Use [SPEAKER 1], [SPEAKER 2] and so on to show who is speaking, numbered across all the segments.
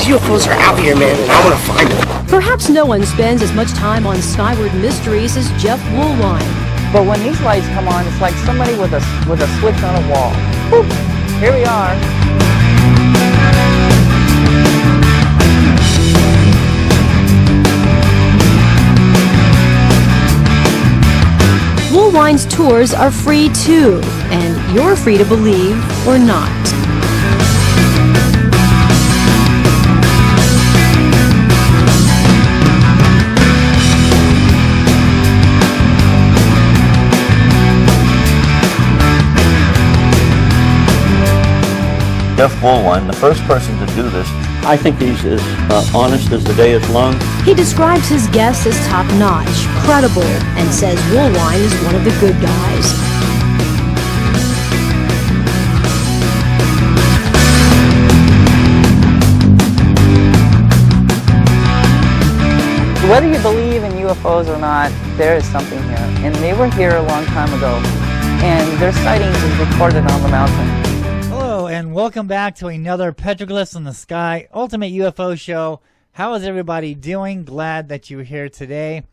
[SPEAKER 1] These UFOs are out here, man, and I want to find them.
[SPEAKER 2] Perhaps no one spends as much time on skyward mysteries as Jeff Woolwine.
[SPEAKER 3] But when these lights come on, it's like somebody with a switch on a wall. Boop. Here we are.
[SPEAKER 2] Woolwine's tours are free too, and you're free to believe or not.
[SPEAKER 4] Jeff Woolwine, the first person to do this. I think he's as honest as the day is long.
[SPEAKER 2] He describes his guests as top-notch, credible, and says Woolwine is one of the good guys.
[SPEAKER 3] Whether you believe in UFOs or not, there is something here. And they were here a long time ago. And their sightings is recorded on the mountain.
[SPEAKER 5] Hello, and welcome back to another Petroglyphs in the Sky Ultimate UFO Show. How is everybody doing? Glad that you're here today.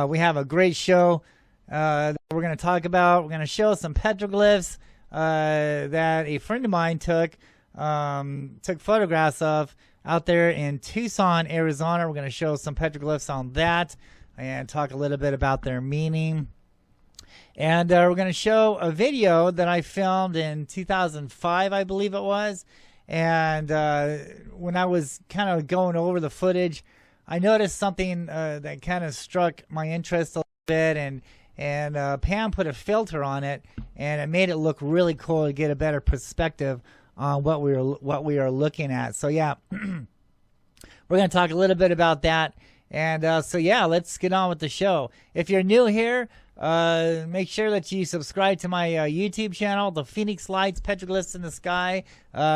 [SPEAKER 5] We have a great show that we're going to talk about. We're going to show some petroglyphs that a friend of mine took photographs of out there in Tucson, Arizona. We're going to show some petroglyphs on that and talk a little bit about their meaning. And we're going to show a video that I filmed in 2005, I believe it was. And when I was kind of going over the footage, I noticed something that kind of struck my interest a little bit. And Pam put a filter on it, and it made it look really cool to get a better perspective on what we are looking at. So yeah, we're going to talk a little bit about that. And so yeah, let's get on with the show. If you're new here, make sure that you subscribe to my YouTube channel, The Phoenix Lights Petroglyphs in the Sky.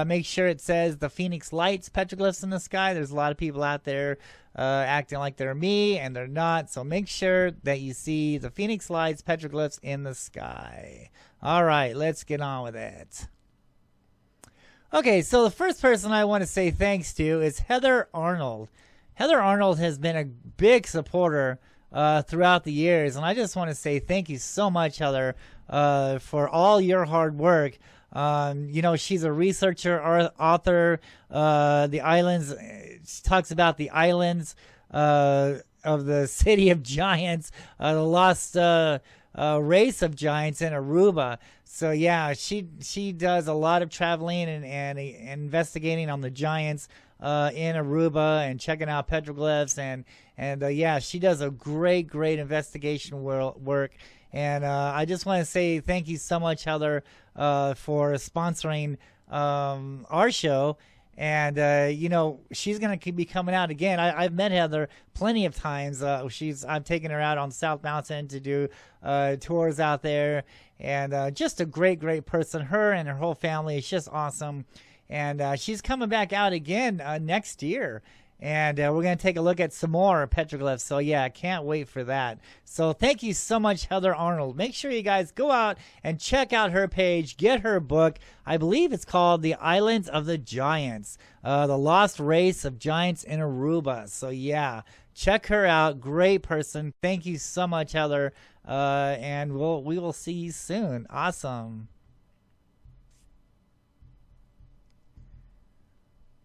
[SPEAKER 5] Make sure it says The Phoenix Lights Petroglyphs in the Sky. There's a lot of people out there acting like they're me, and they're not. So make sure that you see The Phoenix Lights Petroglyphs in the Sky. All right, let's get on with it. Okay, so the first person I want to say thanks to is Heather Arnold. Heather Arnold has been a big supporter throughout the years, and I just want to say thank you so much, Heather, for all your hard work. You know, she's a researcher, author. The islands, she talks about the islands of the city of giants, the lost race of giants in Aruba. So yeah, she does a lot of traveling and investigating on the giants in Aruba and checking out petroglyphs, and yeah, she does a great investigation work. And I just want to say thank you so much, Heather, for sponsoring our show. And you know, she's gonna be coming out again. I've met Heather plenty of times. I've taken her out on South Mountain to do tours out there, and just a great person. Her and her whole family is just awesome. And she's coming back out again next year. And we're going to take a look at some more petroglyphs. So, yeah, I can't wait for that. So, thank you so much, Heather Arnold. Make sure you guys go out and check out her page. Get her book. I believe it's called The Islands of the Giants, The Lost Race of Giants in Aruba. So, yeah, check her out. Great person. Thank you so much, Heather. And we will see you soon. Awesome.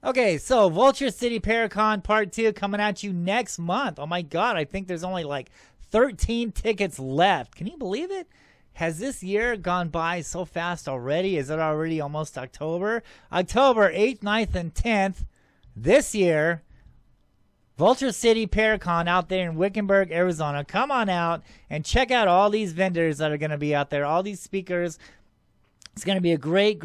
[SPEAKER 5] Okay, so Vulture City Paracon Part 2 coming at you next month. Oh my God, I think there's only like 13 tickets left. Can you believe it? Has this year gone by so fast already? Is it already almost October? October 8th, 9th, and 10th this year. Vulture City Paracon out there in Wickenburg, Arizona. Come on out and check out all these vendors that are going to be out there, all these speakers. It's going to be a great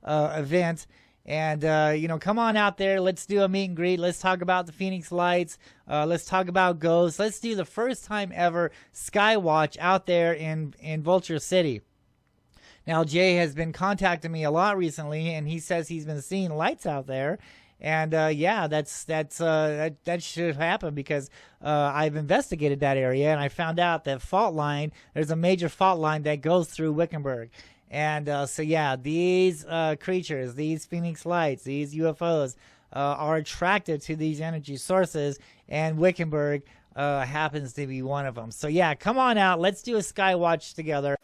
[SPEAKER 5] event. And, you know, come on out there. Let's do a meet and greet. Let's talk about the Phoenix Lights. Let's talk about ghosts. Let's do the first time ever Skywatch out there in Vulture City. Now, Jay has been contacting me a lot recently, and he says he's been seeing lights out there. And, yeah, that should happen because I've investigated that area, and I found out that there's a major fault line that goes through Wickenburg. And so yeah, these creatures, these Phoenix Lights, these UFOs are attracted to these energy sources, and Wickenburg happens to be one of them. So yeah, come on out. Let's do a sky watch together.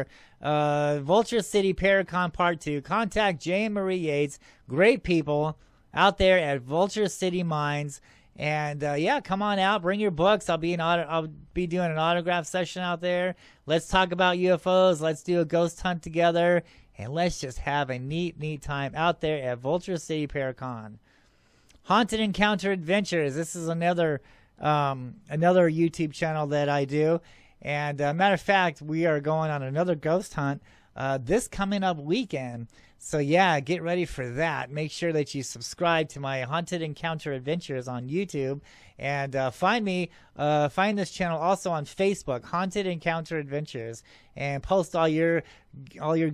[SPEAKER 5] Vulture City Paracon Part 2. Contact Jay and Marie Yates. Great people out there at Vulture City Mines. And yeah, come on out. Bring your books. I'll be doing an autograph session out there. Let's talk about UFOs. Let's do a ghost hunt together. And let's just have a neat time out there at Vulture City Paracon. Haunted Encounter Adventures. This is another YouTube channel that I do. And matter of fact, we are going on another ghost hunt this coming up weekend. So yeah, get ready for that. Make sure that you subscribe to my Haunted Encounter Adventures on YouTube, and find this channel also on Facebook, Haunted Encounter Adventures, and post all your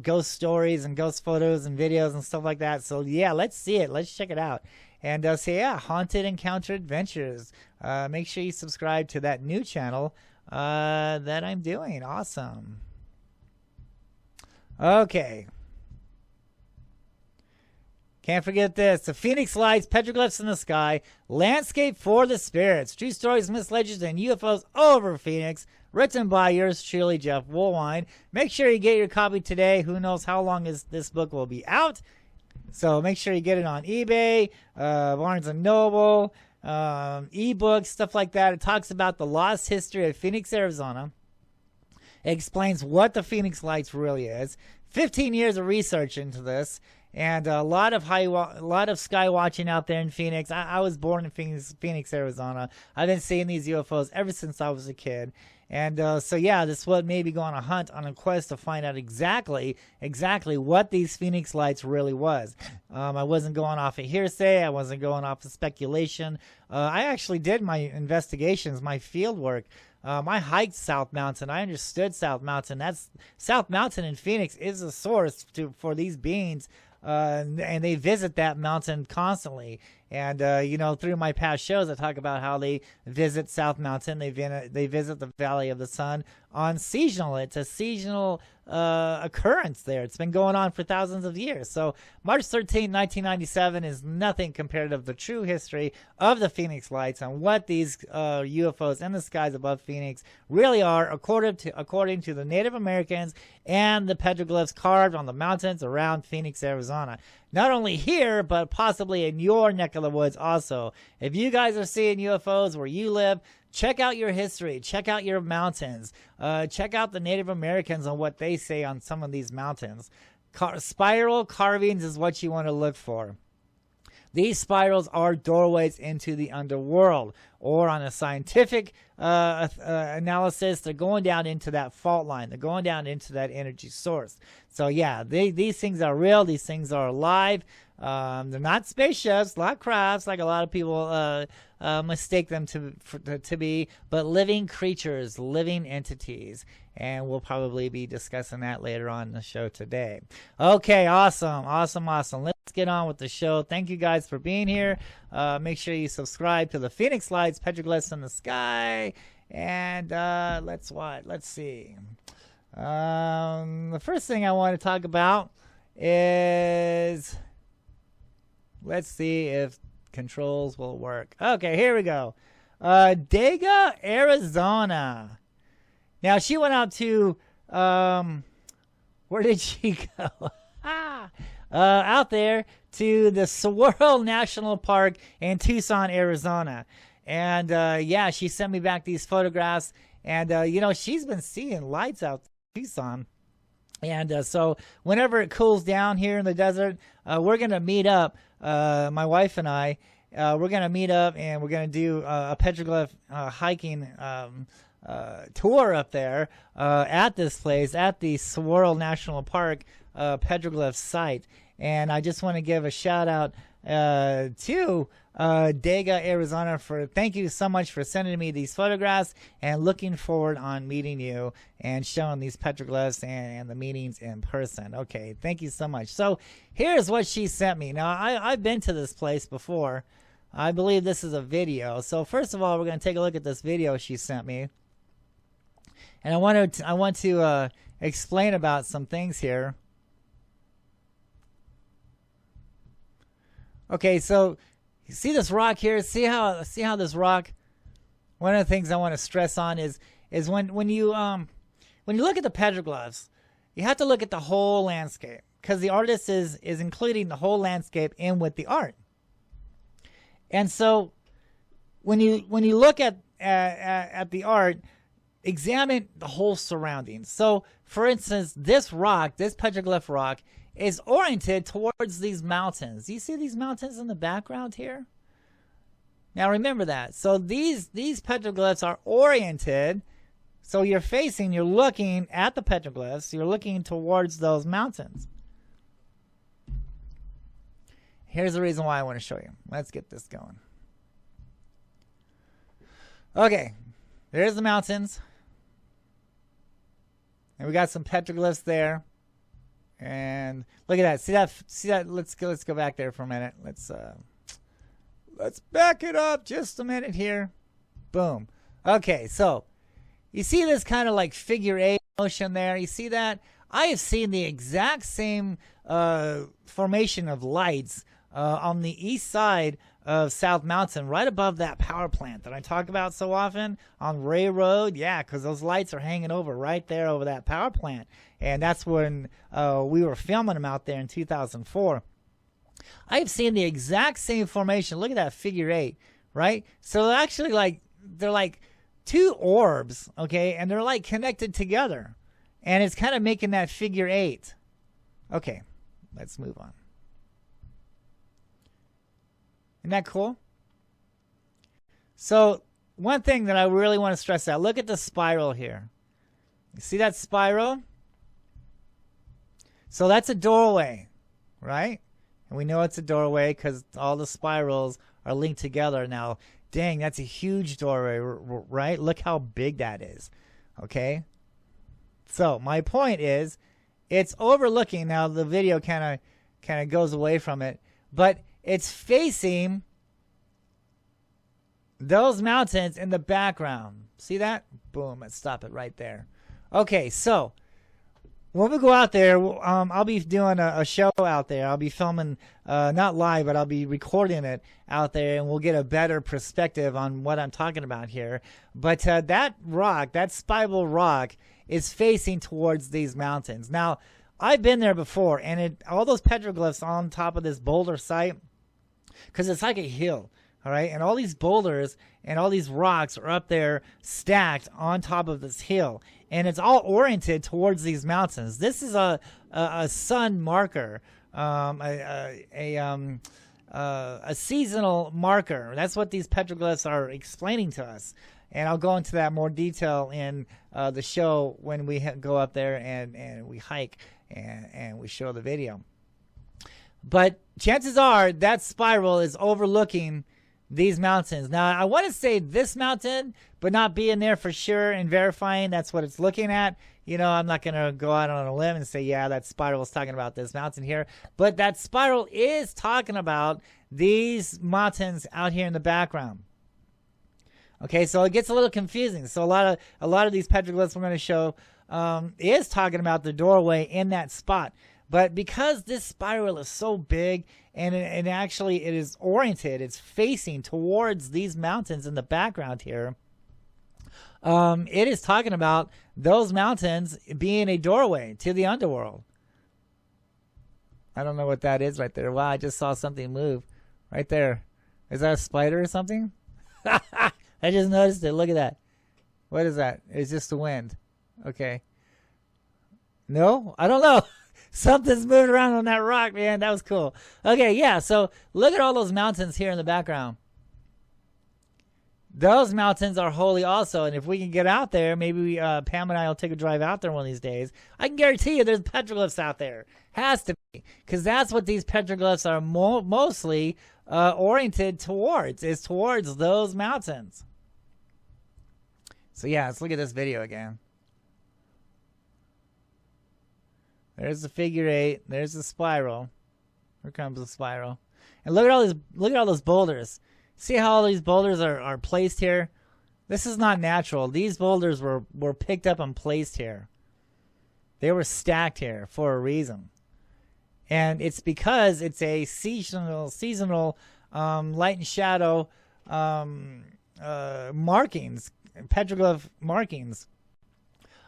[SPEAKER 5] ghost stories and ghost photos and videos and stuff like that. So yeah, let's see it. Let's check it out. And so yeah, Haunted Encounter Adventures. Make sure you subscribe to that new channel that I'm doing. Awesome. Okay. Can't forget this. The Phoenix Lights, Petroglyphs in the Sky, Landscape for the Spirits. True stories, myths, legends, and UFOs over Phoenix. Written by yours truly, Jeff Woolwine. Make sure you get your copy today. Who knows how long this book will be out. So make sure you get it on eBay, Barnes & Noble, ebooks, stuff like that. It talks about the lost history of Phoenix, Arizona. It explains what the Phoenix Lights really is. 15 years of research into this. And a lot of sky watching out there in Phoenix. I was born in Phoenix, Arizona. I've been seeing these UFOs ever since I was a kid. And so yeah, this would maybe go on a hunt, on a quest to find out exactly what these Phoenix Lights really was. I wasn't going off of hearsay. I wasn't going off of speculation. I actually did my investigations, my field work. I hiked South Mountain. I understood South Mountain. South Mountain in Phoenix is a source for these beings. And they visit that mountain constantly. And, through my past shows, I talk about how they visit South Mountain. They visit the Valley of the Sun on seasonal. It's a seasonal occurrence there. It's been going on for thousands of years. So March 13, 1997 is nothing compared to the true history of the Phoenix Lights and what these UFOs in the skies above Phoenix really are, according to the Native Americans and the petroglyphs carved on the mountains around Phoenix, Arizona. Not only here, but possibly in your neck of the woods also. If you guys are seeing UFOs where you live, check out your history. Check out your mountains. Check out the Native Americans and what they say on some of these mountains. Spiral carvings is what you want to look for. These spirals are doorways into the underworld, or on a scientific analysis, they're going down into that fault line. They're going down into that energy source. So yeah, these things are real. These things are alive. They're not spaceships, not crafts, like a lot of people mistake them to be, but living creatures, living entities. And we'll probably be discussing that later on in the show today. Okay, awesome. Let's get on with the show. Thank you guys for being here. Make sure you subscribe to the Phoenix Lights, Petroglyphs in the Sky. And let's see. The first thing I want to talk about is, let's see if controls will work. Okay, here we go. Dega, Arizona. Now, she went out to, where did she go? Out there to the Swirl National Park in Tucson, Arizona. And, yeah, she sent me back these photographs. And, she's been seeing lights out in Tucson. And so whenever it cools down here in the desert, we're going to meet up, my wife and I. We're going to meet up and we're going to do a petroglyph hiking tour up there at this place, at the Swirl National Park petroglyph site. And I just want to give a shout out to Dega, Arizona, thank you so much for sending me these photographs, and looking forward on meeting you and showing these petroglyphs and the meetings in person. Okay, thank you so much. So here's what she sent me. Now I've been to this place before. I believe this is a video. So first of all, we're going to take a look at this video she sent me. And I want to explain about some things here. Okay, so you see this rock here? See how this rock? One of the things I want to stress on is when you look at the petroglyphs, you have to look at the whole landscape, because the artist is including the whole landscape in with the art. And so when you look at the art, examine the whole surroundings. So, for instance, this rock, this petroglyph rock, is oriented towards these mountains. Do you see these mountains in the background here? Now remember that. So these petroglyphs are oriented. So you're looking at the petroglyphs. You're looking towards those mountains. Here's the reason why I want to show you. Let's get this going. Okay, there's the mountains. And we got some petroglyphs there. And look at that. See that? Let's go back there for a minute. Let's back it up just a minute here. Boom. Okay, so you see this kind of like figure eight motion there. You see that? I have seen the exact same formation of lights on the east side of South Mountain, right above that power plant that I talk about so often on Ray Road. Yeah, because those lights are hanging over right there over that power plant. And that's when we were filming them out there in 2004. I've seen the exact same formation. Look at that figure eight, right? So they're like two orbs, okay? And they're like connected together. And it's kind of making that figure eight. Okay, let's move on. Isn't that cool? So one thing that I really want to stress out, look at the spiral here. You see that spiral? So that's a doorway, right? And we know it's a doorway because all the spirals are linked together. Now, dang, that's a huge doorway, right? Look how big that is, okay? So my point is, it's overlooking. Now the video kind of goes away from it, but it's facing those mountains in the background. See that? Boom. Let's stop it right there. Okay, so when we go out there, I'll be doing a show out there. I'll be filming, not live, but I'll be recording it out there, and we'll get a better perspective on what I'm talking about here. But that rock, that spiral rock, is facing towards these mountains. Now, I've been there before, and all those petroglyphs on top of this boulder site, because it's like a hill, all right? And all these boulders and all these rocks are up there stacked on top of this hill. And it's all oriented towards these mountains. This is a sun marker, a seasonal marker. That's what these petroglyphs are explaining to us. And I'll go into that more detail in the show when we go up there and we hike and we show the video. But chances are that spiral is overlooking these mountains. Now, I want to say this mountain, but not being there for sure and verifying that's what it's looking at. You know, I'm not going to go out on a limb and say, yeah, that spiral is talking about this mountain here. But that spiral is talking about these mountains out here in the background. Okay, so it gets a little confusing. So a lot of these petroglyphs we're going to show is talking about the doorway in that spot. But because this spiral is so big and actually it is oriented, it's facing towards these mountains in the background here, it is talking about those mountains being a doorway to the underworld. I don't know what that is right there. Wow, I just saw something move right there. Is that a spider or something? I just noticed it. Look at that. What is that? It's just the wind. Okay. No? I don't know. Something's moving around on that rock, man. That was cool. Okay, yeah. So look at all those mountains here in the background. Those mountains are holy also. And if we can get out there, maybe Pam and I will take a drive out there one of these days. I can guarantee you there's petroglyphs out there. Has to be. Because that's what these petroglyphs are mostly oriented towards. Is towards those mountains. So yeah, let's look at this video again. There's the figure eight. There's the spiral. Here comes the spiral. And look at all those boulders. See how all these boulders are placed here? This is not natural. These boulders were picked up and placed here. They were stacked here for a reason. And it's because it's a seasonal light and shadow markings, petroglyph markings.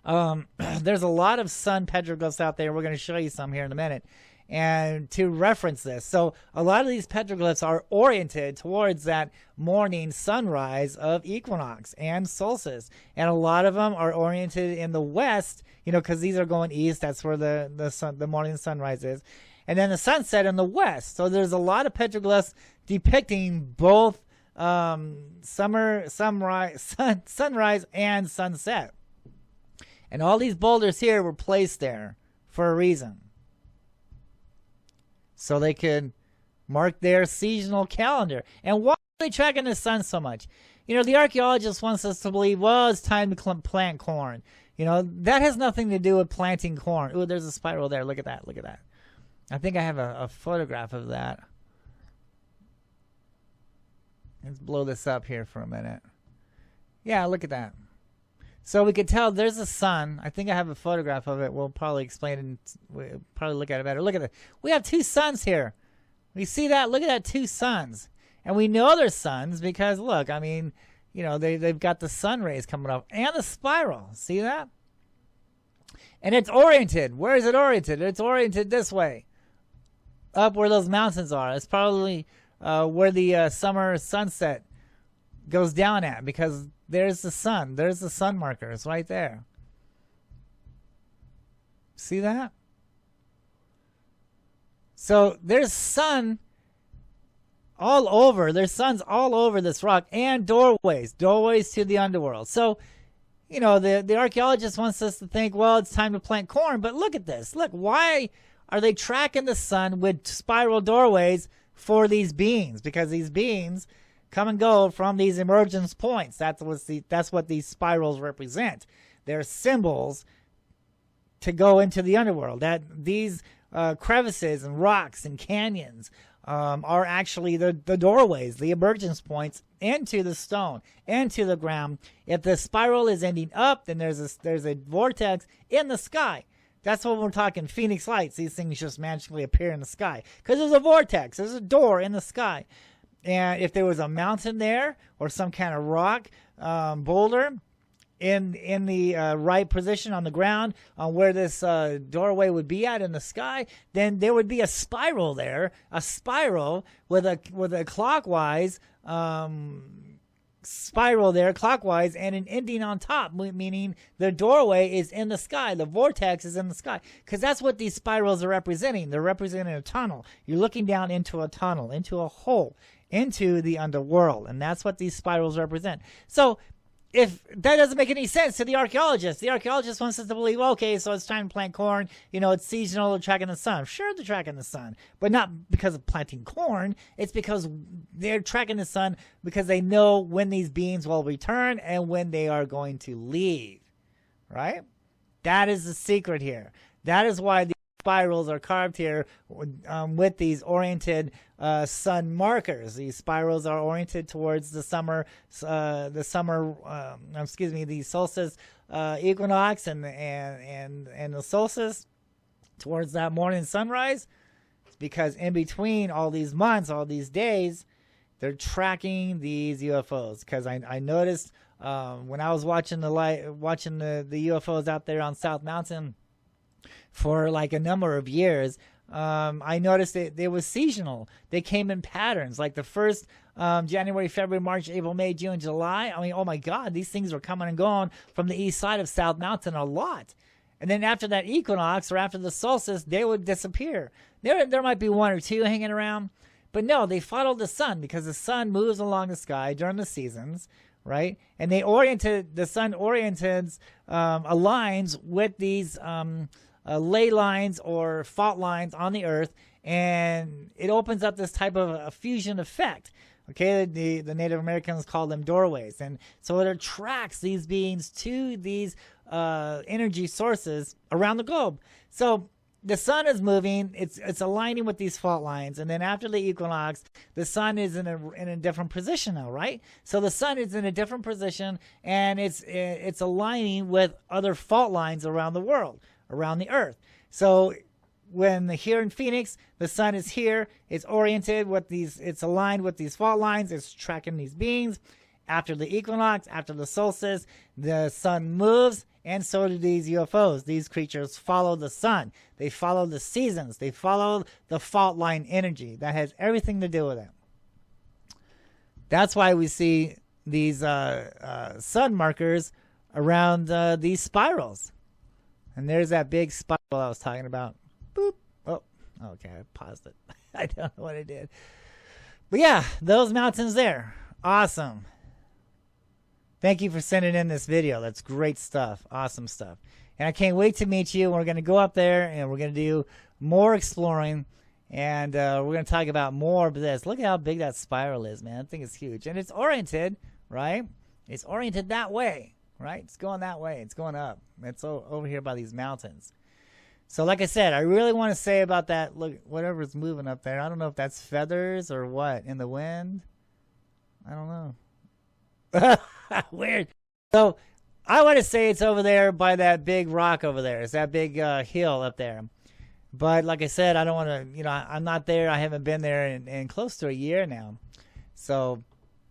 [SPEAKER 5] There's a lot of sun petroglyphs out there. We're going to show you some here in a minute, and to reference this. So a lot of these petroglyphs are oriented towards that morning sunrise of equinox and solstice, and a lot of them are oriented in the west, you know, because these are going east. That's where the morning sunrise is, and then the sunset in the west. So there's a lot of petroglyphs depicting both sunrise and sunset. And all these boulders here were placed there for a reason, so they could mark their seasonal calendar. And why are they tracking the sun so much? You know, the archaeologist wants us to believe, well, it's time to plant corn. You know, that has nothing to do with planting corn. Ooh, there's a spiral there. Look at that. Look at that. I think I have a photograph of that. Let's blow this up here for a minute. Yeah, look at that. So we could tell there's a sun. I think I have a photograph of it. We'll probably explain it and we'll probably look at it better. Look at it. We have two suns here. We see that? Look at that, two suns. And we know they're suns because, look, I mean, you know, they've got the sun rays coming up and the spiral. See that? And it's oriented. Where is it oriented? It's oriented this way, up where those mountains are. It's probably where the summer sunset goes down at, because there's the sun. There's the sun markers right there. See that? So there's sun all over. There's suns all over this rock, and doorways to the underworld. So, you know, the archaeologist wants us to think, well, it's time to plant corn. But look at this. Look, why are they tracking the sun with spiral doorways for these beings? Because these beings come and go from these emergence points. That's what these spirals represent. They're symbols to go into the underworld. That these crevices and rocks and canyons are actually the doorways, the emergence points into the stone, into the ground. If the spiral is ending up, then there's a vortex in the sky. That's what we're talking, phoenix lights. These things just magically appear in the sky because there's a vortex. There's a door in the sky. And if there was a mountain there or some kind of rock boulder in the right position on the ground, where this doorway would be at in the sky, then there would be a spiral there, a spiral with a clockwise spiral there, clockwise, and an ending on top, meaning the doorway is in the sky, the vortex is in the sky, because that's what these spirals are representing. They're representing a tunnel. You're looking down into a tunnel, into a hole, into the underworld, and that's what these spirals represent. So if that doesn't make any sense to the archaeologist wants us to believe, okay, so it's time to plant corn, you know, it's seasonal, they're tracking the sun. Sure, they're tracking the sun, but not because of planting corn. It's because they're tracking the sun because they know when these beings will return and when they are going to leave, right? That is the secret here. That is why the spirals are carved here with these oriented sun markers. These spirals are oriented towards the solstice equinox and the solstice, towards that morning sunrise. It's because in between all these months, all these days, they're tracking these UFOs. Because I noticed when I was watching the UFOs out there on South Mountain for like a number of years, I noticed they was seasonal. They came in patterns, like the first January, February, March, April, May, June, July. I mean, oh my God, these things were coming and going from the east side of South Mountain a lot. And then after that equinox or after the solstice, they would disappear. There might be one or two hanging around, but no, they followed the sun because the sun moves along the sky during the seasons, right? And the sun aligns with these ley lines or fault lines on the earth, and it opens up this type of a fusion effect. Okay, the Native Americans call them doorways, and so it attracts these beings to these energy sources around the globe. So the sun is moving; it's aligning with these fault lines, and then after the equinox, the sun is in a different position now, right? So the sun is in a different position, and it's aligning with other fault lines around the world, around the earth. So when here in Phoenix, the sun is here, it's oriented with these, it's aligned with these fault lines, it's tracking these beams. After the equinox, after the solstice, the sun moves, and so do these UFOs. These creatures follow the sun. They follow the seasons. They follow the fault line energy. That has everything to do with it. That's why we see these sun markers around these spirals. And there's that big spiral I was talking about. Boop. Oh, okay, I paused it. I don't know what I did. But yeah, those mountains there. Awesome. Thank you for sending in this video. That's great stuff. Awesome stuff. And I can't wait to meet you. We're going to go up there and we're going to do more exploring. And we're going to talk about more of this. Look at how big that spiral is, man. I think it's huge. And it's oriented, right? It's oriented that way, right? It's going that way. It's going up. It's over here by these mountains. So like I said, I really want to say about that. Look, whatever's moving up there. I don't know if that's feathers or what in the wind. I don't know. Weird. So I want to say it's over there by that big rock over there. It's that big hill up there. But like I said, I don't want to, you know, I'm not there. I haven't been there in close to a year now. So,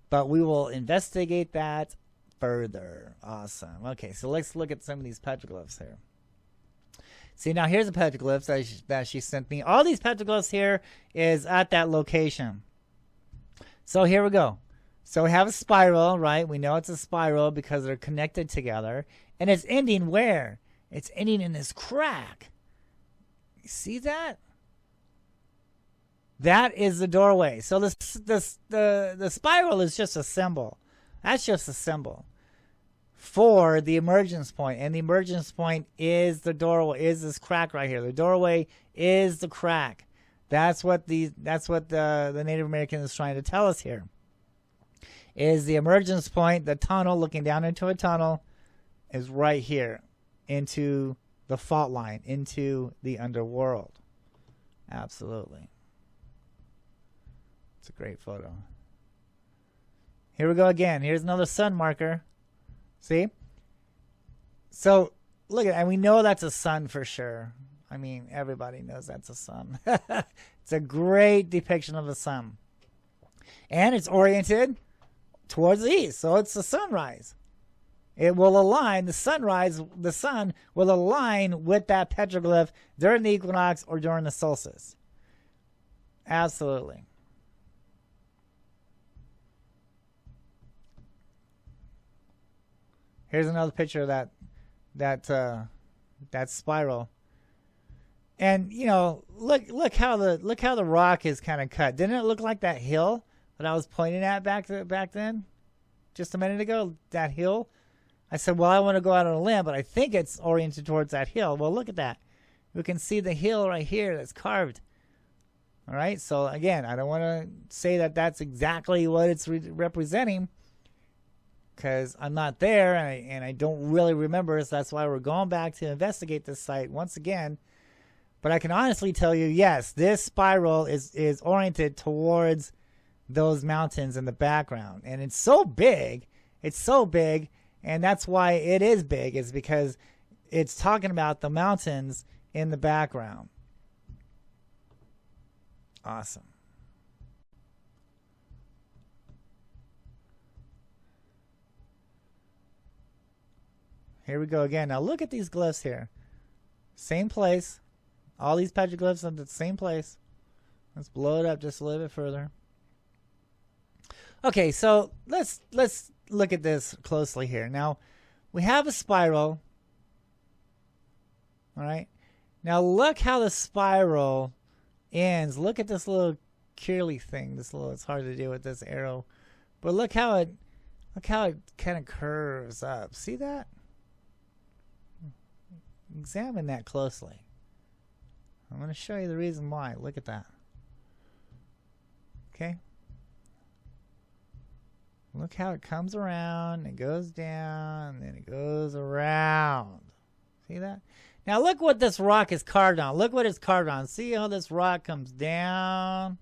[SPEAKER 5] but we will investigate that further. Awesome. Okay, so let's look at some of these petroglyphs here. See, now here's a petroglyph that she sent me. All these petroglyphs here is at that location. So here we go. So we have a spiral, right? We know it's a spiral because they're connected together. And it's ending where? It's ending in this crack. You see that? That is the doorway. So the spiral is just a symbol. That's just a symbol for the emergence point. And the emergence point is the doorway, is this crack right here. The doorway is the crack. That's what the Native American is trying to tell us here. Is the emergence point, the tunnel, looking down into a tunnel, is right here into the fault line, into the underworld. Absolutely. It's a great photo. Here we go again. Here's another sun marker. See? So, look at it. And we know that's a sun for sure. I mean, everybody knows that's a sun. It's a great depiction of the sun. And it's oriented towards the east, so it's the sunrise. It will align, the sunrise, the sun will align with that petroglyph during the equinox or during the solstice. Absolutely. Here's another picture of that spiral. And you know, look how the rock is kind of cut. Didn't it look like that hill that I was pointing at back then, just a minute ago? That hill. I said, well, I want to go out on a limb, but I think it's oriented towards that hill. Well, look at that. We can see the hill right here that's carved. All right. So again, I don't want to say that that's exactly what it's representing, because I'm not there and I don't really remember. So that's why we're going back to investigate this site once again. But I can honestly tell you, yes, this spiral is oriented towards those mountains in the background. And it's so big. It's so big. And that's why it is big, is because it's talking about the mountains in the background. Awesome. Here we go again. Now look at these glyphs here. Same place. All these petroglyphs are the same place. Let's blow it up just a little bit further. Okay, so let's look at this closely here. Now, we have a spiral. All right. Now look how the spiral ends. Look at this little curly thing. It's hard to do with this arrow, but look how it kind of curves up. See that? Examine that closely. I'm going to show you the reason why. Look at that. Okay. Look how it comes around, it goes down, and then it goes around. See that? Now look what this rock is carved on. Look what it's carved on. See how this rock comes down,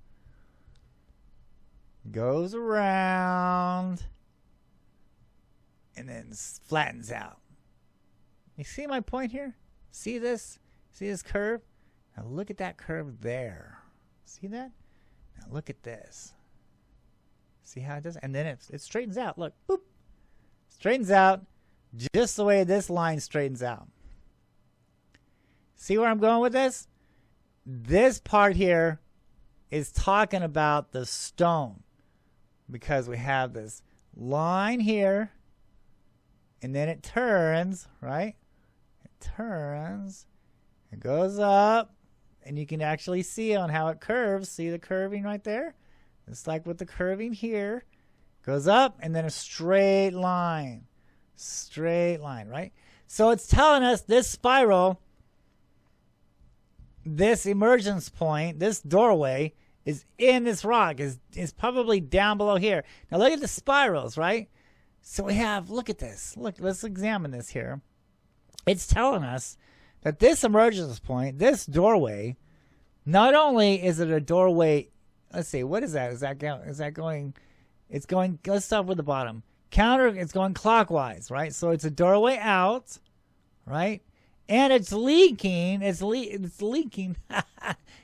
[SPEAKER 5] goes around, and then flattens out. You see my point here? See this? See this curve? Now look at that curve there. See that? Now look at this. See how it does? And then it straightens out. Look, boop. Straightens out just the way this line straightens out. See where I'm going with this? This part here is talking about the stone, because we have this line here, and then it turns, right? It turns, it goes up, and you can actually see on how it curves. See the curving right there? It's like with the curving here. Goes up, and then a straight line. Straight line, right? So it's telling us this spiral, this emergence point, this doorway, is in this rock, is probably down below here. Now look at the spirals, right? So we have, look at this. Look, let's examine this here. It's telling us that this emergence point, this doorway, not only is it a doorway, let's see, what is that? Is that going, it's going, let's start with the bottom. It's going clockwise, right? So it's a doorway out, right? And it's leaking. It's leaking.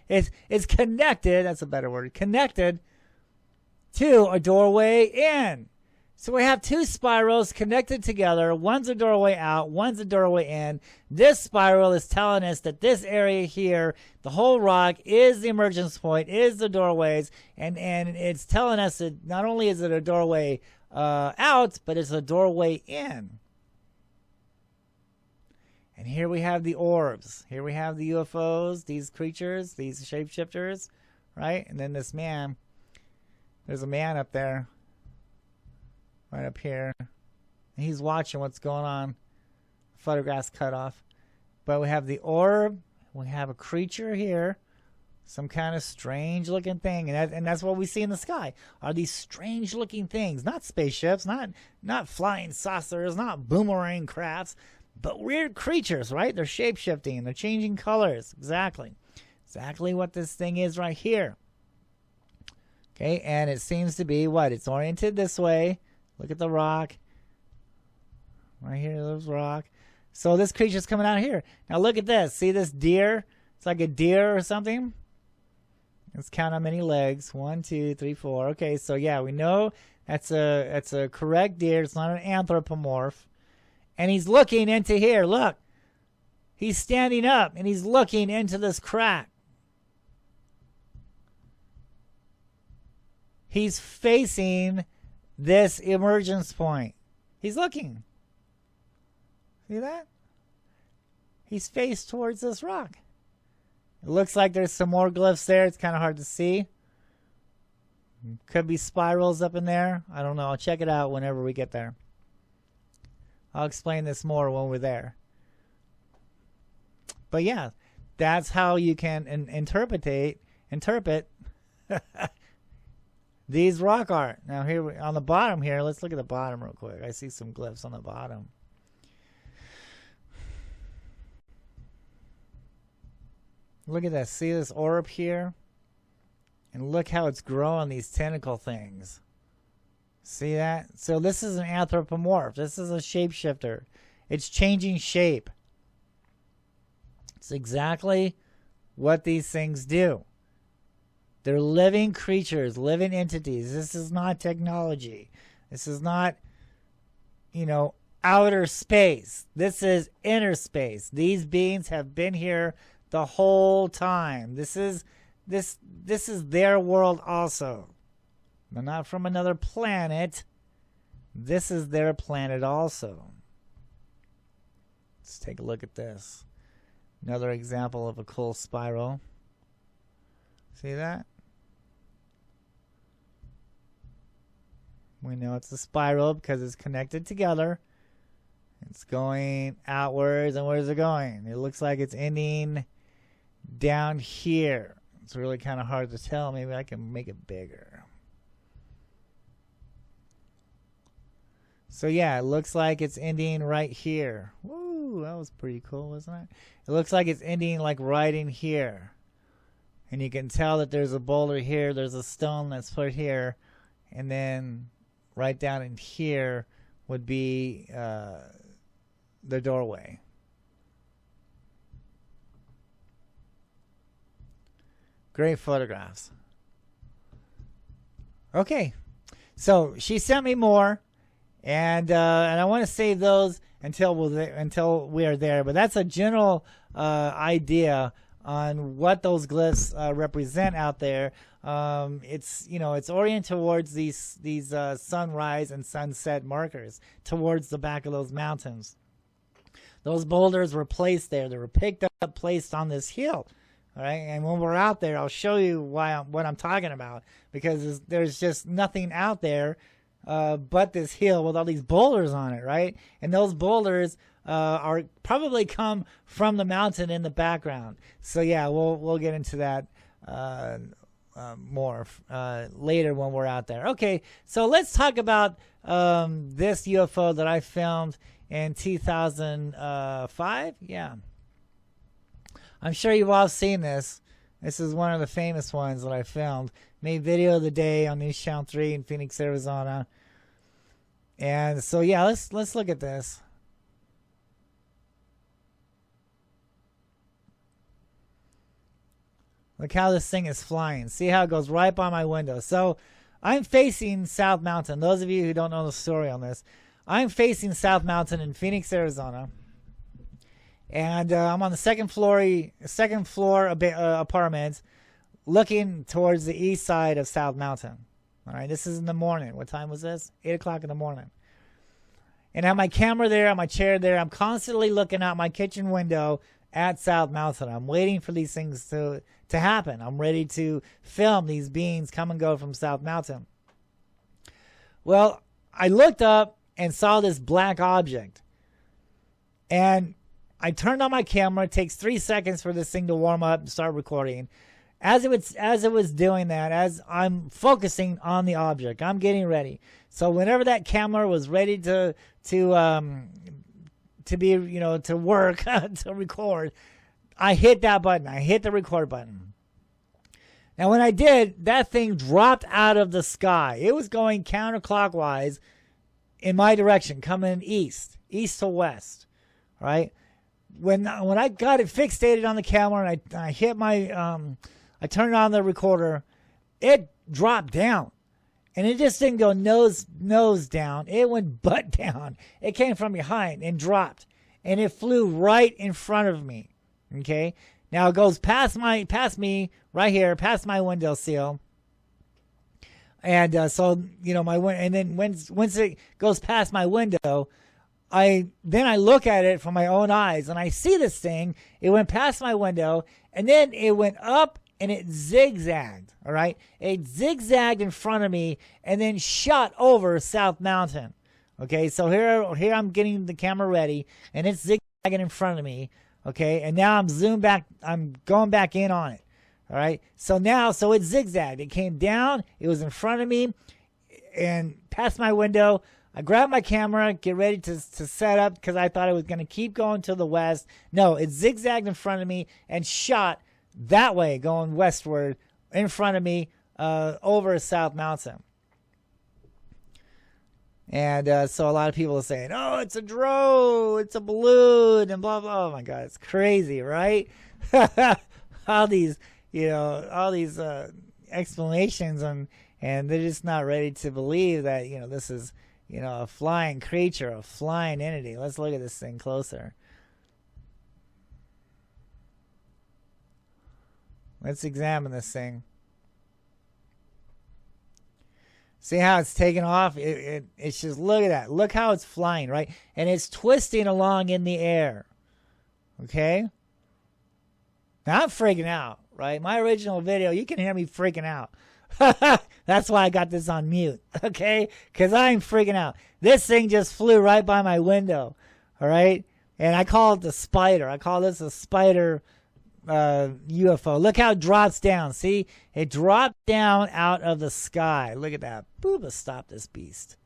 [SPEAKER 5] It's connected. That's a better word. Connected to a doorway in. So we have two spirals connected together. One's a doorway out. One's a doorway in. This spiral is telling us that this area here, the whole rock, is the emergence point, is the doorways, and it's telling us that not only is it a doorway out, but it's a doorway in. And here we have the orbs. Here we have the UFOs, these creatures, these shapeshifters, right? And then this man. There's a man up there. Right up here. And he's watching what's going on. Photograph's cut off. But we have the orb. We have a creature here. Some kind of strange looking thing. And that's what we see in the sky. Are these strange looking things. Not spaceships. Not flying saucers. Not boomerang crafts. But weird creatures, right? They're shape-shifting. They're changing colors. Exactly. Exactly what this thing is right here. Okay, and it seems to be what? It's oriented this way. Look at the rock. Right here, there's rock. So this creature's coming out here. Now look at this. See this deer? It's like a deer or something. Let's count how many legs. 1, 2, 3, 4. Okay, so yeah, we know that's a correct deer. It's not an anthropomorph. And he's looking into here. Look. He's standing up and he's looking into this crack. He's facing this emergence point. He's looking. See that? He's faced towards this rock. It looks like there's some more glyphs there. It's kind of hard to see. Could be spirals up in there. I don't know. I'll check it out whenever we get there. I'll explain this more when we're there. But yeah, that's how you can interpret these rock art. Now here on the bottom here, let's look at the bottom real quick. I see some glyphs on the bottom. Look at this. See this orb here? And look how it's growing these tentacle things. See that? So this is an anthropomorph. This is a shapeshifter. It's changing shape. It's exactly what these things do. They're living creatures, living entities. This is not technology. This is not, outer space. This is inner space. These beings have been here the whole time. This is their world also. They're not from another planet. This is their planet also. Let's take a look at this. Another example of a cool spiral. See that? We know it's a spiral because it's connected together. It's going outwards, and where's it going? It looks like it's ending down here. It's really kind of hard to tell. Maybe I can make it bigger. So yeah, it looks like it's ending right here. Woo, that was pretty cool, wasn't it? It looks like it's ending like right in here. And you can tell that there's a boulder here, there's a stone that's put here, and then right down in here would be the doorway. Great photographs. Okay, so she sent me more, and I want to save those until we are there. But that's a general idea on what those glyphs represent out there. It's it's oriented towards these sunrise and sunset markers towards the back of those mountains. Those boulders were placed there. They were picked up, placed on this hill. All right, and when we're out there, I'll show you what I'm talking about, because there's just nothing out there but this hill with all these boulders on it, right? And those boulders are probably come from the mountain in the background. So yeah, we'll get into that more later when we're out there. Okay, so let's talk about this UFO that I filmed in 2005. Yeah. I'm sure you've all seen this. This is one of the famous ones that I filmed. Made video of the day on News Channel 3 in Phoenix, Arizona. And so yeah, let's look at this. Look how this thing is flying. See how it goes right by my window. So I'm facing South Mountain. Those of you who don't know the story on this, I'm facing South Mountain in Phoenix, Arizona. And I'm on the second floor apartment, looking towards the east side of South Mountain. All right, this is in the morning. What time was this? 8 o'clock in the morning. And I have my camera there, I have my chair there. I'm constantly looking out my kitchen window at South Mountain. I'm waiting for these things to happen. I'm ready to film these beings come and go from South Mountain. Well, I looked up and saw this black object. And I turned on my camera. It takes 3 seconds for this thing to warm up and start recording. As it was doing that, as I'm focusing on the object, I'm getting ready. So whenever that camera was ready to be, to work, to record, I hit that button. I hit the record button. Now when I did, that thing dropped out of the sky. It was going counterclockwise in my direction, coming east to west, right? When I got it fixated on the camera and I hit my, I turned on the recorder, it dropped down. And it just didn't go nose down. It went butt down. It came from behind and dropped. And it flew right in front of me. Okay? Now it goes past me, right here, past my window sill. And so, and then once it goes past my window, I look at it from my own eyes and I see this thing. It went past my window and then it went up and it zigzagged. All right. It zigzagged in front of me and then shot over South Mountain. Okay. So here I'm getting the camera ready and it's zigzagging in front of me. Okay. And now I'm zoomed back. I'm going back in on it. All right. So it zigzagged. It came down. It was in front of me and past my window. I grabbed my camera, get ready to set up because I thought it was going to keep going to the west. No, it zigzagged in front of me and shot that way, going westward in front of me over South Mountain. And so a lot of people are saying, oh, it's a drone, it's a balloon, and blah, blah. Oh, my God, it's crazy, right? all these explanations, and they're just not ready to believe that, this is, a flying creature, a flying entity. Let's look at this thing closer. Let's examine this thing. See how it's taking off? It's just, look at that. Look how it's flying, right? And it's twisting along in the air. Okay? Now I'm freaking out, right? My original video, you can hear me freaking out. That's why I got this on mute, okay? Because I'm freaking out. This thing just flew right by my window, all right? And I call it the spider. I call this a spider UFO. Look how it drops down. See? It dropped down out of the sky. Look at that. Boom, let's stop this beast.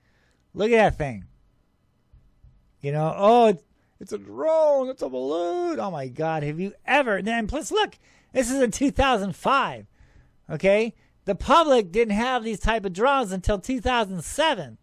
[SPEAKER 5] Look at that thing. It's a drone. It's a balloon. Oh, my God. Have you ever? And plus, look. This is in 2005, okay? The public didn't have these type of drones until 2007.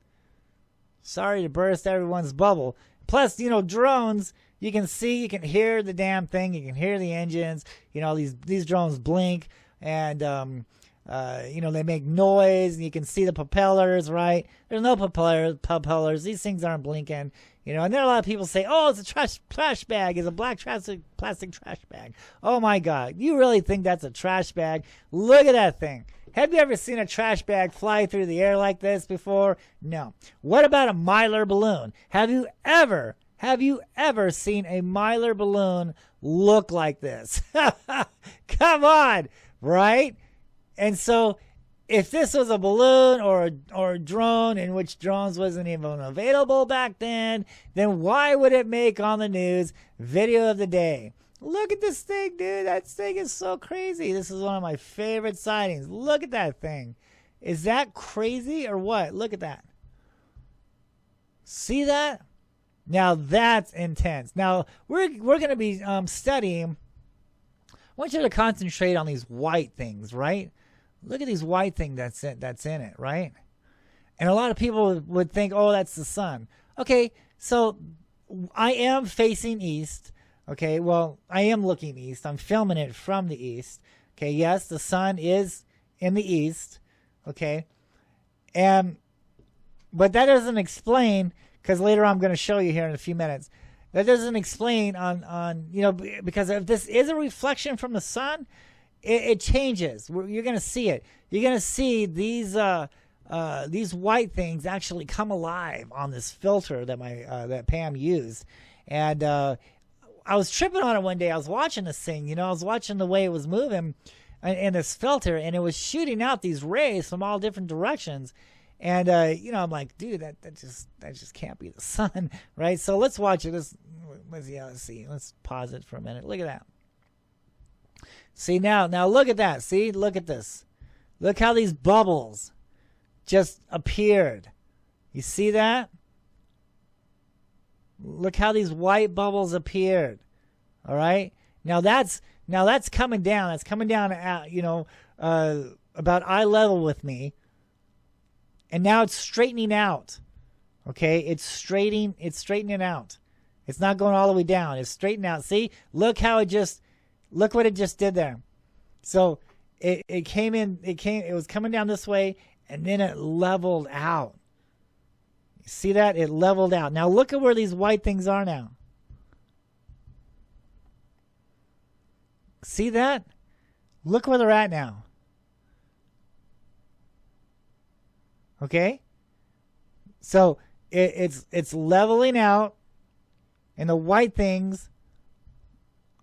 [SPEAKER 5] Sorry to burst everyone's bubble. Plus, drones, you can see, you can hear the damn thing, you can hear the engines. These drones blink. and you know, they make noise, and you can see the propellers, right? There's no propellers. These things aren't blinking, you know. And then a lot of people say, "Oh, it's a trash bag. It's a black plastic trash bag." Oh my God, you really think that's a trash bag? Look at that thing. Have you ever seen a trash bag fly through the air like this before? No. What about a Mylar balloon? Have you ever seen a Mylar balloon look like this? Come on, right? And so if this was a balloon or a drone, in which drones wasn't even available back then why would it make on the news video of the day? Look at this thing, dude. That thing is so crazy. This is one of my favorite sightings. Look at that thing. Is that crazy or what? Look at that. See that? Now that's intense. Now we're going to be studying. I want you to concentrate on these white things, right? Look at these white things that's in it, right? And a lot of people would think, oh, that's the sun. Okay, so I am facing east. Okay, well, I am looking east. I'm filming it from the east. Okay, yes, the sun is in the east. Okay, but that doesn't explain, because later I'm going to show you here in a few minutes. That doesn't explain on you know, because if this is a reflection from the sun, it changes. You're going to see it. You're going to see these white things actually come alive on this filter that that Pam used, and I was tripping on it one day. I was watching this thing, you know, I was watching the way it was moving in this filter, and it was shooting out these rays from all different directions. And, you know, I'm like, dude, that just can't be the sun, right? So let's watch it. Let's see. Let's pause it for a minute. Look at that. See, now look at that. See, look at this. Look how these bubbles just appeared. You see that? Look how these white bubbles appeared. All right. Now that's coming down. That's coming down at, you know, about eye level with me. And now it's straightening out. Okay, it's straightening out. It's not going all the way down. It's straightening out. See? Look what it just did there. So it was coming down this way, and then it leveled out. See that? It leveled out. Now look at where these white things are now. See that? Look where they're at now. Okay? So it's leveling out, and the white things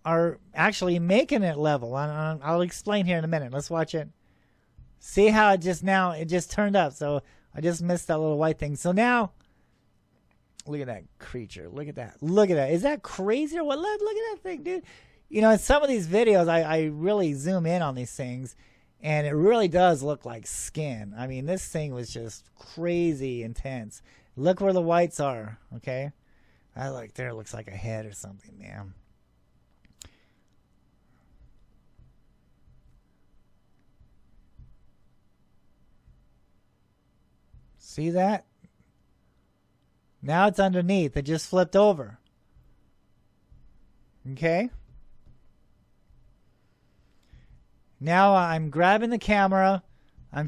[SPEAKER 5] are actually making it level. I'll explain here in a minute. Let's watch it. See how it just turned up. So I just missed that little white thing. So now, look at that creature. Look at that. Look at that. Is that crazy or what? Look at that thing, dude. You know, in some of these videos, I really zoom in on these things, and it really does look like skin. I mean, this thing was just crazy intense. Look where the whites are, okay? There looks like a head or something, man. See that? Now it's underneath. It just flipped over. Okay? Now I'm grabbing the camera. I'm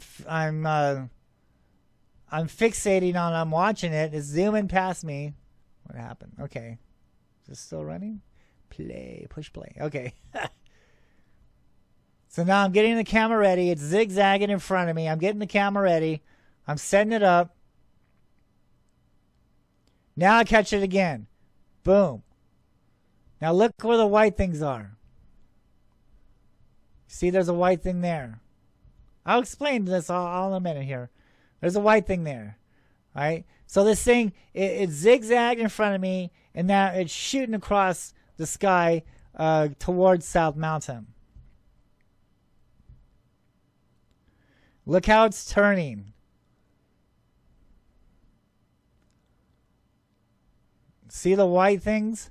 [SPEAKER 5] fixating on it. I'm watching it. It's zooming past me. What happened? Okay. Is this still running? Play. Push play. Okay. So now I'm getting the camera ready. It's zigzagging in front of me. I'm getting the camera ready. I'm setting it up. Now I catch it again. Boom. Now look where the white things are. See, there's a white thing there. I'll explain this all in a minute here. There's a white thing there. All right? So this thing, it zigzagged in front of me, and now it's shooting across the sky towards South Mountain. Look how it's turning. See the white things?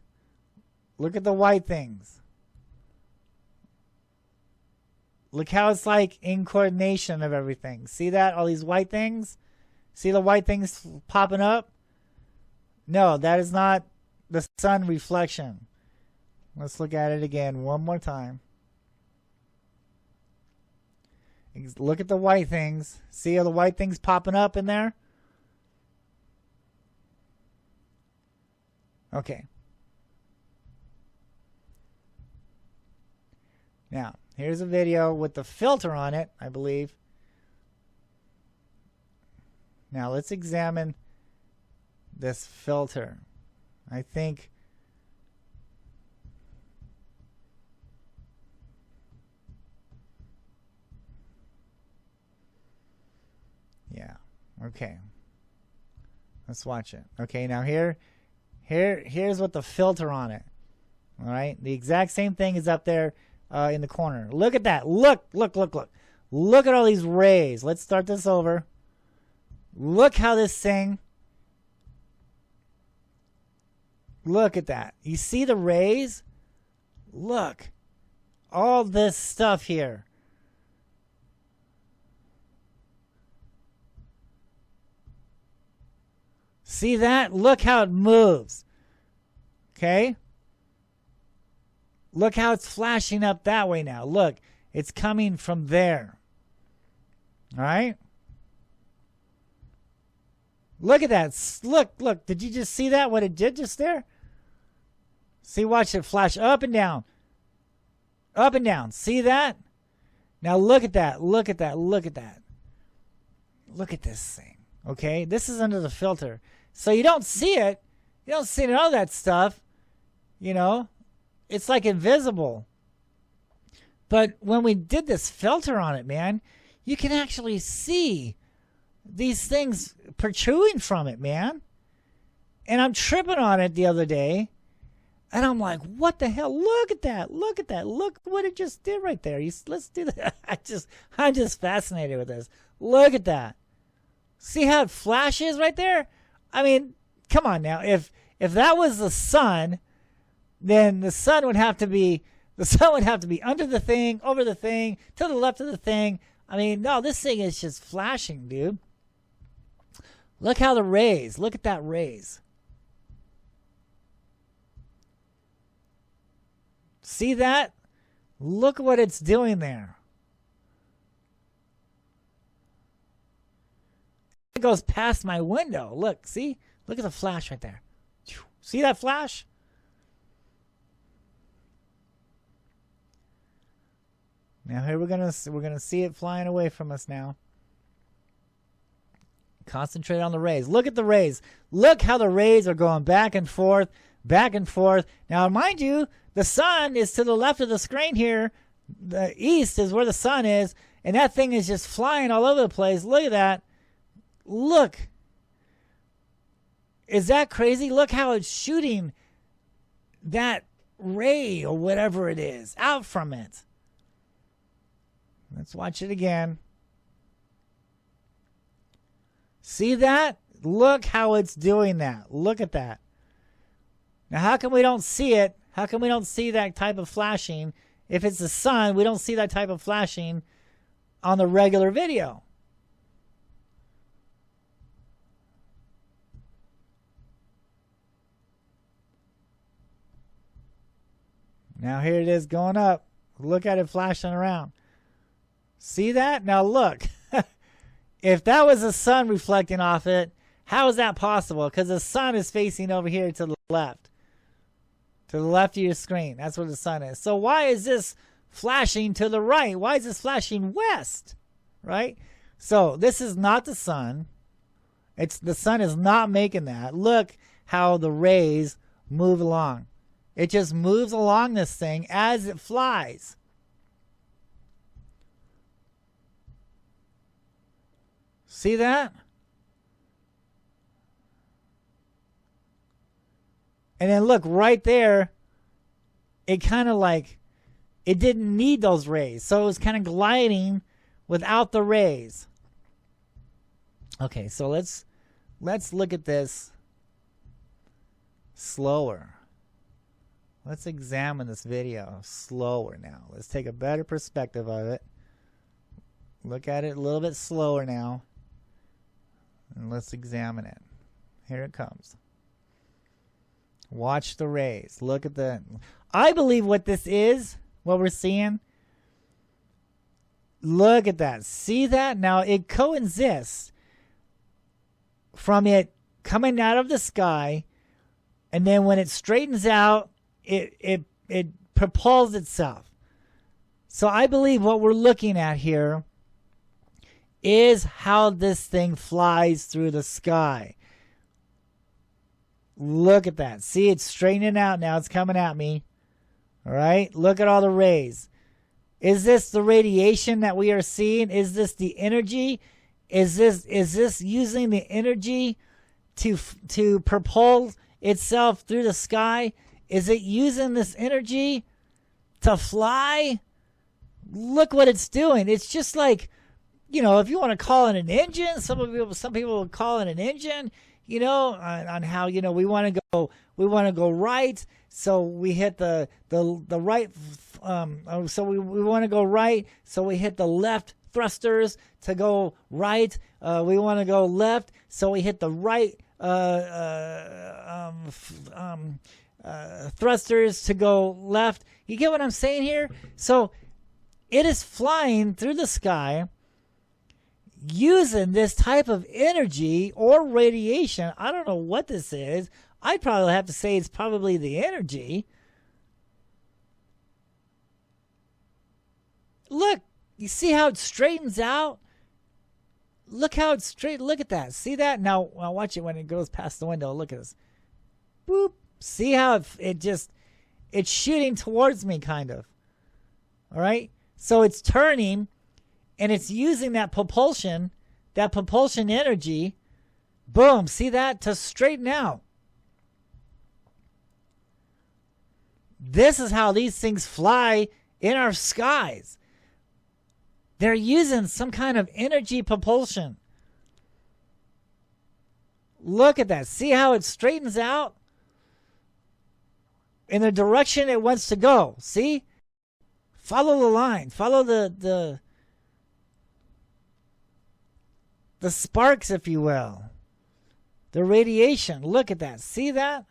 [SPEAKER 5] Look at the white things. Look how it's like in coordination of everything. See that? All these white things? See the white things popping up? No, that is not the sun reflection. Let's look at it again one more time. Look at the white things. See all the white things popping up in there? Okay. Now, here's a video with the filter on it, I believe. Now, let's examine this filter. I think yeah. Okay. Let's watch it. Okay, now here's what the filter on it. All right? The exact same thing is up there in the corner. Look at that. Look. Look at all these rays. Let's start this over. Look how this thing. Look at that. You see the rays? Look. All this stuff here. See that? Look how it moves. Okay? Look how it's flashing up that way now. Look, it's coming from there. All right? Look at that. Look. Did you just see that? What it did just there? See, watch it flash up and down. Up and down. See that? Now look at that. Look at that. Look at that. Look at this thing. Okay? This is under the filter. So you don't see it. You don't see all that stuff. You know? It's like invisible. But when we did this filter on it, man, you can actually see these things protruding from it, man. And I'm tripping on it the other day. And I'm like, what the hell? Look at that. Look at that. Look what it just did right there. Let's do that. I'm just fascinated with this. Look at that. See how it flashes right there? I mean, come on now. If that was the sun, then the sun would have to be under the thing, over the thing, to the left of the thing. I mean, no, this thing is just flashing, dude. Look how the rays, look at that rays. See that? Look what it's doing there. It goes past my window. Look, see? Look at the flash right there. See that flash? Now here we're gonna see it flying away from us now. Concentrate on the rays. Look at the rays. Look how the rays are going back and forth, back and forth. Now, mind you, the sun is to the left of the screen here. The east is where the sun is, and that thing is just flying all over the place. Look at that. Look. Is that crazy? Look how it's shooting that ray or whatever it is out from it. Let's watch it again. See that? Look how it's doing that. Look at that. Now, how come we don't see it? How come we don't see that type of flashing? If it's the sun, we don't see that type of flashing on the regular video. Now here it is going up. Look at it flashing around. See that? Now look. If that was the sun reflecting off it, how is that possible? Because the sun is facing over here to the left. To the left of your screen. That's where the sun is. So why is this flashing to the right? Why is this flashing west? Right? So this is not the sun. The sun is not making that. Look how the rays move along. It just moves along this thing as it flies. See that? And then look right there. It kind of like, it didn't need those rays. So it was kind of gliding without the rays. Okay, so let's look at this slower. Let's examine this video slower now. Let's take a better perspective of it. Look at it a little bit slower now. And let's examine it. Here it comes. Watch the rays. Look at the... I believe what this is, what we're seeing, Look at that. See that? Now it coexists from it coming out of the sky, and then when it straightens out, it propels itself. So I believe what we're looking at here is how this thing flies through the sky. Look at that. See, it's straightening out now. It's coming at me. All right? Look at all the rays. Is this the radiation that we are seeing? Is this the energy? Is this using the energy to propel itself through the sky? Is it using this energy to fly? Look what it's doing. It's just like, you know, if you want to call it an engine, some people would call it an engine, you know, on how, you know, we want to go right, so we hit the right, so we want to go right, so we hit the left thrusters to go right. We want to go left, so we hit the right thrusters to go left. You get what I'm saying here? So it is flying through the sky using this type of energy or radiation. I don't know what this is. I'd probably have to say it's probably the energy. Look, you see how it straightens out? Look how it's straight. Look at that. See that? Now watch it when it goes past the window. Look at this. Boop. See how it's shooting towards me, kind of. All right? So it's turning, and it's using that propulsion energy. Boom. See that? To straighten out. This is how these things fly in our skies. They're using some kind of energy propulsion. Look at that. See how it straightens out? In the direction it wants to go. See? Follow the line. Follow the sparks, if you will. The radiation. Look at that. See that?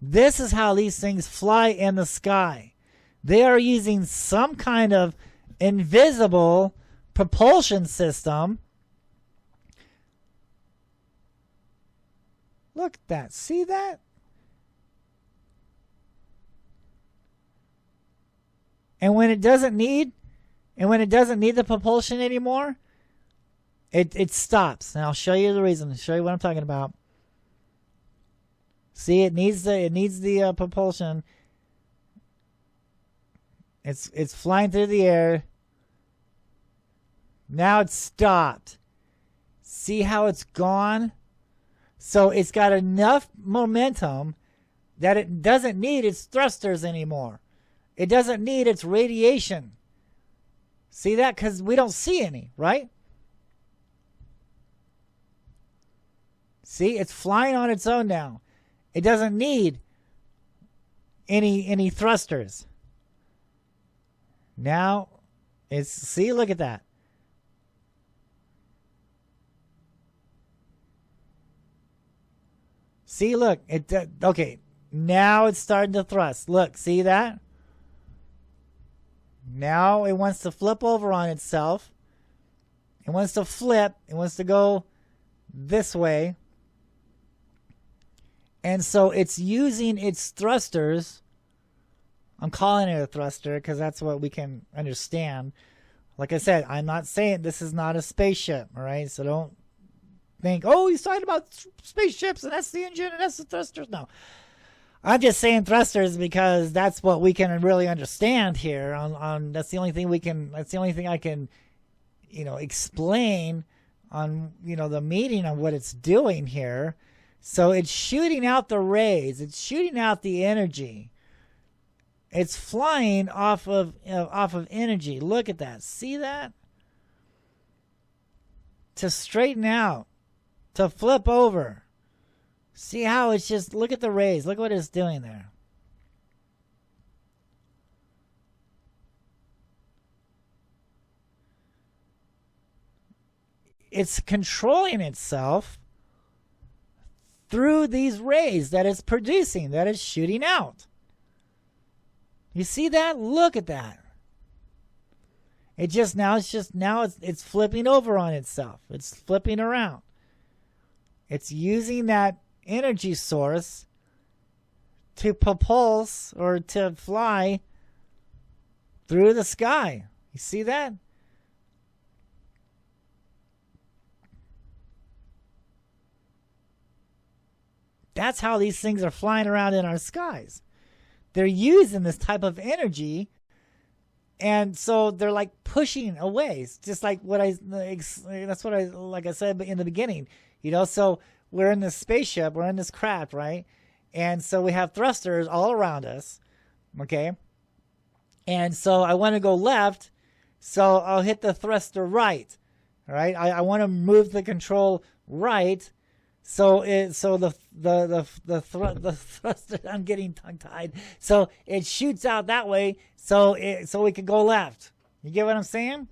[SPEAKER 5] This is how these things fly in the sky. They are using some kind of invisible propulsion system. Look at that. See that? And when it doesn't need the propulsion anymore, it stops. And I'll show you the reason. I'll show you what I'm talking about. See, it needs the propulsion. It's flying through the air. Now it's stopped. See how it's gone? So it's got enough momentum that it doesn't need its thrusters anymore. It doesn't need its radiation. See that? Because we don't see any, right? See, it's flying on its own now. It doesn't need any thrusters. Now, see, look at that. See, look, okay, now it's starting to thrust. Look, see that? Now it wants to flip over on itself. It wants to flip. It wants to go this way. And so it's using its thrusters. I'm calling it a thruster because that's what we can understand. Like I said, I'm not saying this is not a spaceship, all right? So don't think, oh, he's talking about spaceships and that's the engine and that's the thrusters. No. I'm just saying thrusters because that's what we can really understand here. That's the only thing I can, explain on, the meaning of what it's doing here. So it's shooting out the rays. It's shooting out the energy. It's flying off of energy. Look at that. See that? To straighten out. To flip over. See how it's just, look at the rays. Look what it's doing there. It's controlling itself through these rays that it's producing, that it's shooting out. You see that? Look at that. It's flipping over on itself. It's flipping around. It's using that energy source to propulse or to fly through the sky. You see that? That's how these things are flying around in our skies. They're using this type of energy, and so they're like pushing away. It's just like what like I said in the beginning, you know, so we're in this spaceship, we're in this craft, right? And so we have thrusters all around us, okay? And so I want to go left, so I'll hit the thruster right, all right? I want to move the control right, so the thruster, I'm getting tongue-tied, so it shoots out that way, so we can go left. You get what I'm saying?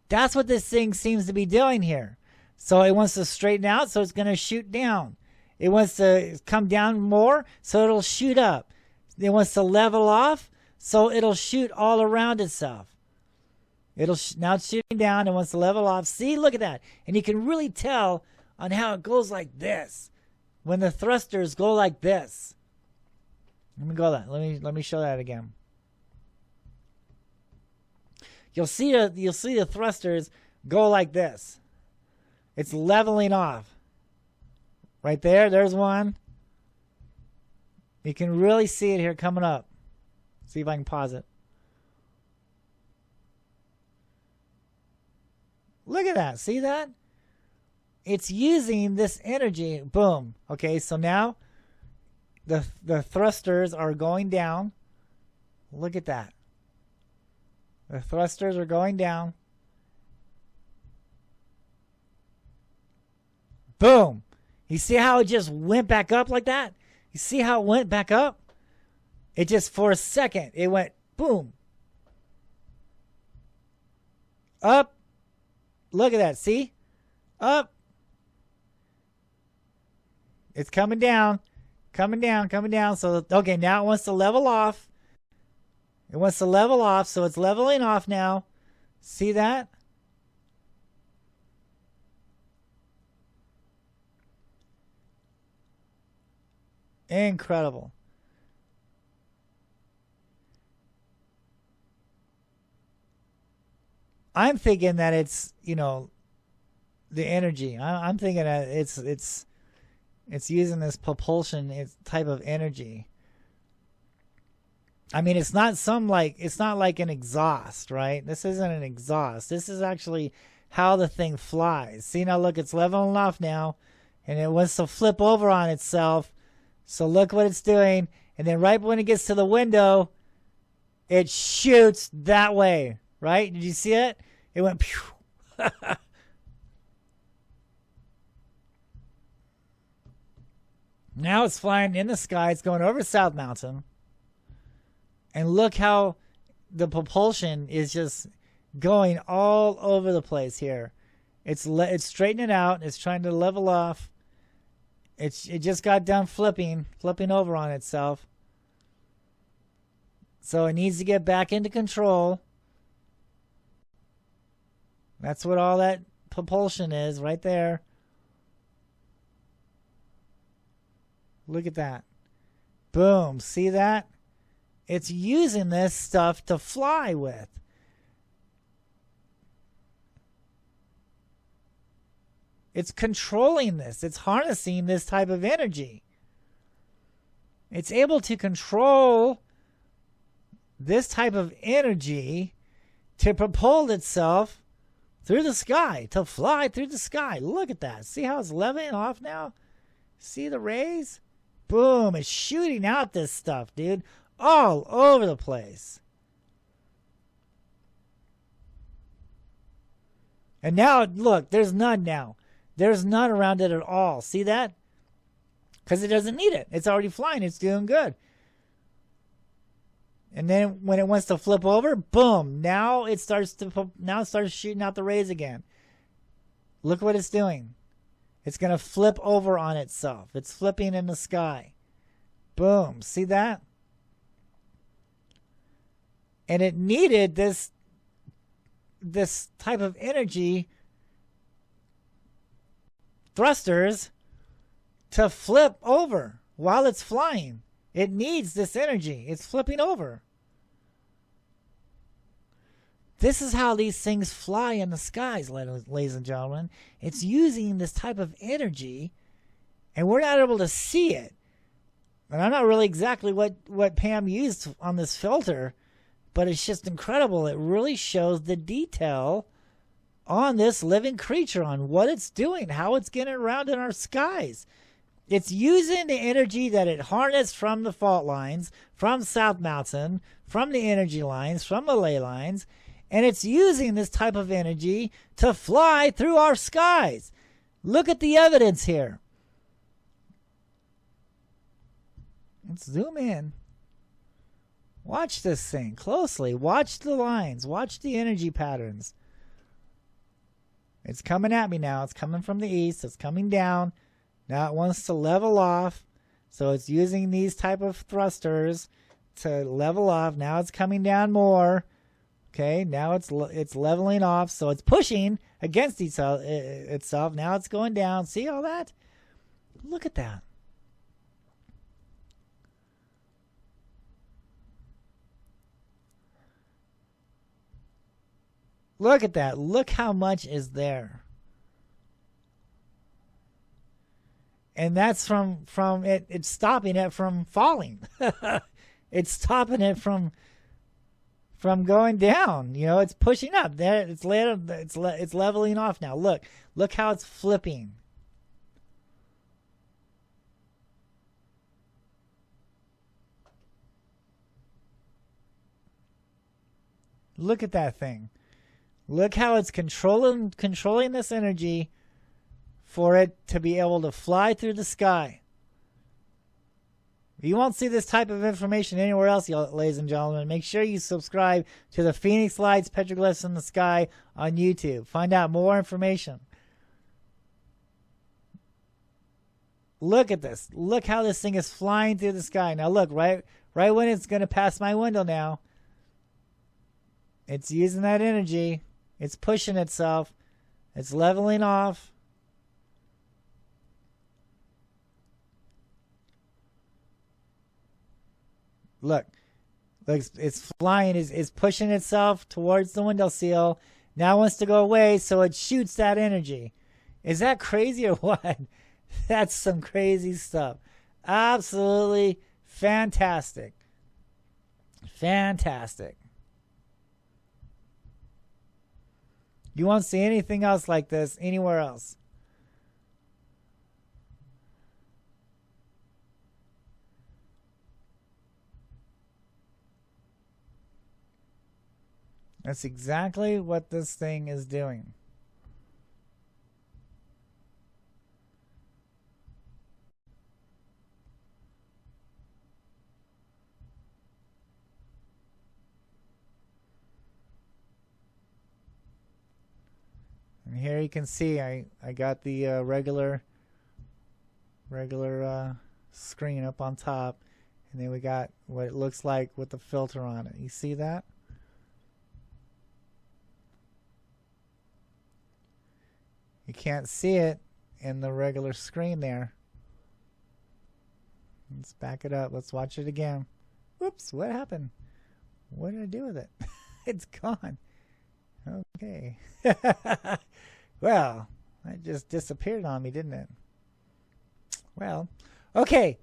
[SPEAKER 5] That's what this thing seems to be doing here. So it wants to straighten out, so it's going to shoot down. It wants to come down more, so it'll shoot up. It wants to level off, so it'll shoot all around itself. Now it's shooting down. It wants to level off. See, look at that. And you can really tell on how it goes like this. When the thrusters go like this. Let me show that again. You'll see the thrusters go like this. It's leveling off. Right there, there's one. You can really see it here coming up. See if I can pause it. Look at that. See that? It's using this energy. Boom. Okay, so now the thrusters are going down. Look at that. The thrusters are going down. Boom. You see how it just went back up like that? You see how it went back up? It just, for a second, it went boom. Up. Look at that. See? Up. It's coming down. Coming down, coming down. So, okay, now it wants to level off. It wants to level off, so it's leveling off now. See that? Incredible. I'm thinking that it's, you know, the energy. I'm thinking that it's using this propulsion type of energy. I mean, it's not like an exhaust, right? This isn't an exhaust. This is actually how the thing flies. See, now look, it's leveling off now, and it wants to flip over on itself. So look what it's doing. And then right when it gets to the window, it shoots that way, right? Did you see it? It went pew. Now it's flying in the sky. It's going over South Mountain. And look how the propulsion is just going all over the place here. It's straightening out. It's trying to level off. It just got done flipping over on itself. So it needs to get back into control. That's what all that propulsion is right there. Look at that. Boom. See that? It's using this stuff to fly with. It's controlling this. It's harnessing this type of energy. It's able to control this type of energy to propel itself through the sky, to fly through the sky. Look at that. See how it's leveling off now? See the rays? Boom. It's shooting out this stuff, dude. All over the place. And now, look, there's none now. There's none around it at all. See that? Because it doesn't need it. It's already flying. It's doing good. And then when it wants to flip over, boom. Now it starts shooting out the rays again. Look what it's doing. It's going to flip over on itself. It's flipping in the sky. Boom. See that? and it needed this type of energy thrusters to flip over while it's flying. It needs this energy. It's flipping over. This is how these things fly in the skies, ladies and gentlemen. It's using this type of energy, and we're not able to see it. And I'm not really exactly what Pam used on this filter, but it's just incredible. It really shows the detail on this living creature, on what it's doing, how it's getting around in our skies. It's using the energy that it harnessed from the fault lines, from South Mountain, from the energy lines, from the ley lines, and it's using this type of energy to fly through our skies. Look at the evidence here. Let's zoom in. Watch this thing closely. Watch the lines. Watch the energy patterns. It's coming at me now. It's coming from the east. It's coming down. Now it wants to level off. So it's using these type of thrusters to level off. Now it's coming down more. Okay, now it's leveling off. So it's pushing against itself. Now it's going down. See all that? Look at that. Look at that. Look how much is there. And that's from it's stopping it from falling. It's stopping it from going down. You know, it's pushing up. There it's leveling off now. Look how it's flipping. Look at that thing. Look how it's controlling this energy for it to be able to fly through the sky. You won't see this type of information anywhere else, ladies and gentlemen. Make sure you subscribe to the Phoenix Lights Petroglyphs in the Sky on YouTube. Find out more information. Look at this. Look how this thing is flying through the sky. Now look, right when it's going to pass my window now, it's using that energy. It's pushing itself. It's leveling off. Look, it's flying. It's pushing itself towards the windowsill. Now it wants to go away, so it shoots that energy. Is that crazy or what? That's some crazy stuff. Absolutely fantastic. Fantastic. You won't see anything else like this anywhere else. That's exactly what this thing is doing. And here you can see I got the regular screen up on top, and then we got what it looks like with the filter on it. You see that? You can't see it in the regular screen there. Let's back it up. Let's watch it again. Whoops, what happened? What did I do with it? It's gone. Okay. Well, that just disappeared on me, didn't it? Well, okay.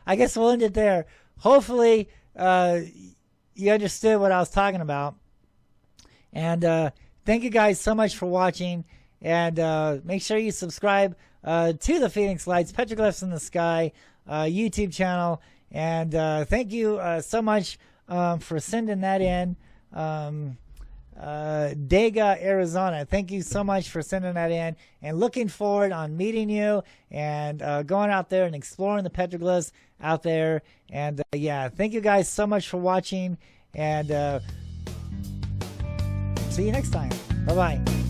[SPEAKER 5] I guess we'll end it there. Hopefully, you understood what I was talking about. And thank you guys so much for watching. And make sure you subscribe to the Phoenix Lights Petroglyphs in the Sky YouTube channel. And thank you so much for sending that in. Dega, Arizona. Thank you so much for sending that in, and looking forward on meeting you and going out there and exploring the petroglyphs out there. And yeah, thank you guys so much for watching, and see you next time. Bye-bye.